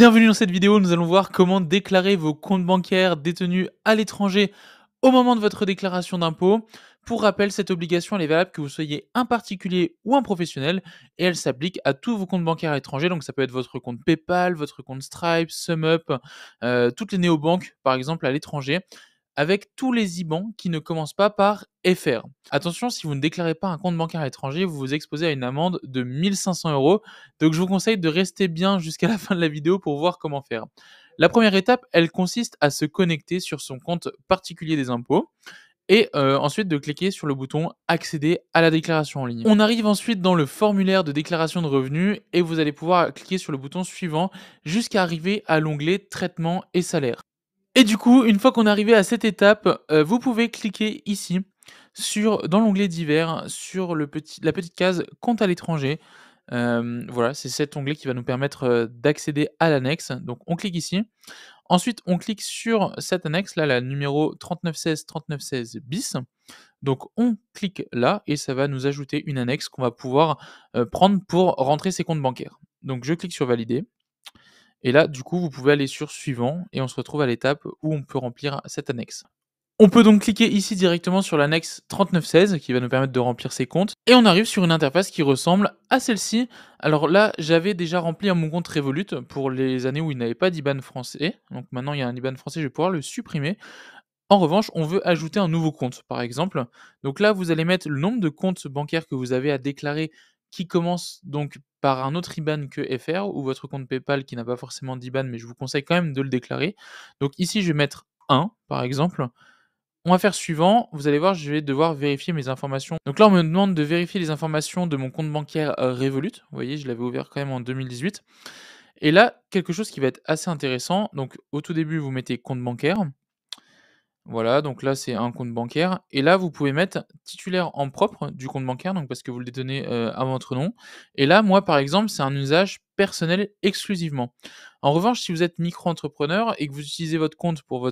Bienvenue dans cette vidéo, nous allons voir comment déclarer vos comptes bancaires détenus à l'étranger au moment de votre déclaration d'impôt. Pour rappel, cette obligation elle est valable que vous soyez un particulier ou un professionnel et elle s'applique à tous vos comptes bancaires à l'étranger. Donc ça peut être votre compte PayPal, votre compte Stripe, SumUp, toutes les néobanques par exemple à l'étranger, avec tous les IBAN qui ne commencent pas par FR. Attention, si vous ne déclarez pas un compte bancaire à l'étranger, vous vous exposez à une amende de 1500 euros. Donc je vous conseille de rester bien jusqu'à la fin de la vidéo pour voir comment faire. La première étape, elle consiste à se connecter sur son compte particulier des impôts et ensuite de cliquer sur le bouton accéder à la déclaration en ligne. On arrive ensuite dans le formulaire de déclaration de revenus et vous allez pouvoir cliquer sur le bouton suivant jusqu'à arriver à l'onglet traitement et salaire. Et du coup, une fois qu'on est arrivé à cette étape, vous pouvez cliquer ici dans l'onglet divers, sur la petite case compte à l'étranger. Voilà, c'est cet onglet qui va nous permettre, d'accéder à l'annexe. Donc on clique ici. Ensuite, on clique sur cette annexe là, la numéro 3916 bis. Donc on clique là et ça va nous ajouter une annexe qu'on va pouvoir, prendre pour rentrer ses comptes bancaires. Donc je clique sur valider. Et là, du coup, vous pouvez aller sur suivant et on se retrouve à l'étape où on peut remplir cette annexe. On peut donc cliquer ici directement sur l'annexe 3916 qui va nous permettre de remplir ses comptes et on arrive sur une interface qui ressemble à celle-ci. Alors là, j'avais déjà rempli mon compte Revolut pour les années où il n'avait pas d'IBAN français. Donc maintenant, il y a un IBAN français, je vais pouvoir le supprimer. En revanche, on veut ajouter un nouveau compte, par exemple. Donc là, vous allez mettre le nombre de comptes bancaires que vous avez à déclarer qui commence donc par un autre IBAN que FR ou votre compte PayPal qui n'a pas forcément d'IBAN, mais je vous conseille quand même de le déclarer. Donc ici, je vais mettre 1, par exemple. On va faire suivant. Vous allez voir, je vais devoir vérifier mes informations. Donc là, on me demande de vérifier les informations de mon compte bancaire Revolut. Vous voyez, je l'avais ouvert quand même en 2018. Et là, quelque chose qui va être assez intéressant. Donc au tout début, vous mettez compte bancaire. Voilà, donc là, c'est un compte bancaire et là, vous pouvez mettre titulaire en propre du compte bancaire, donc parce que vous le détenez, à votre nom et là, moi, par exemple, c'est un usage personnel exclusivement. En revanche, si vous êtes micro-entrepreneur et que vous utilisez votre compte pour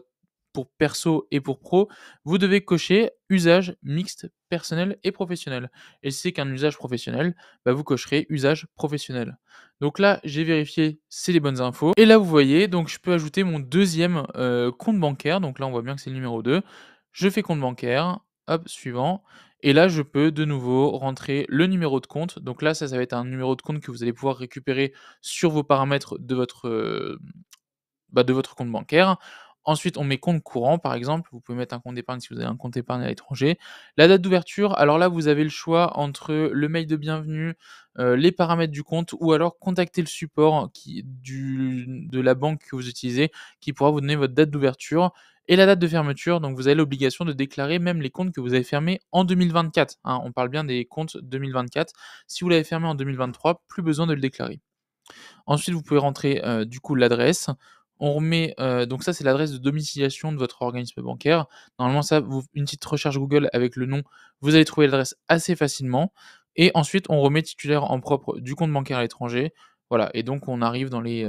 perso et pour pro, vous devez cocher usage mixte personnel et professionnel et si c'est qu'un usage professionnel, bah, vous cocherez usage professionnel. Donc là, j'ai vérifié, c'est les bonnes infos et là, vous voyez, donc je peux ajouter mon deuxième compte bancaire, donc là, on voit bien que c'est le numéro 2. Je fais compte bancaire, hop, suivant et là, je peux de nouveau rentrer le numéro de compte. Donc là, ça va être un numéro de compte que vous allez pouvoir récupérer sur vos paramètres de votre compte bancaire. Ensuite, on met compte courant, par exemple. Vous pouvez mettre un compte d'épargne si vous avez un compte épargne à l'étranger. La date d'ouverture, alors là, vous avez le choix entre le mail de bienvenue, les paramètres du compte ou alors contacter le support de la banque que vous utilisez qui pourra vous donner votre date d'ouverture et la date de fermeture. Donc, vous avez l'obligation de déclarer même les comptes que vous avez fermés en 2024, hein. On parle bien des comptes 2024. Si vous l'avez fermé en 2023, plus besoin de le déclarer. Ensuite, vous pouvez rentrer, du coup l'adresse. On remet, donc ça, c'est l'adresse de domiciliation de votre organisme bancaire. Normalement ça, une petite recherche Google avec le nom, vous allez trouver l'adresse assez facilement et ensuite on remet titulaire en propre du compte bancaire à l'étranger. Voilà et donc on arrive dans les,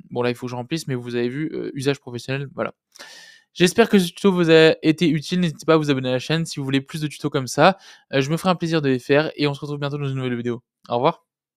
bon là, il faut que je remplisse mais vous avez vu, usage professionnel, voilà. J'espère que ce tuto vous a été utile. N'hésitez pas à vous abonner à la chaîne si vous voulez plus de tutos comme ça. Je me ferai un plaisir de les faire et on se retrouve bientôt dans une nouvelle vidéo. Au revoir.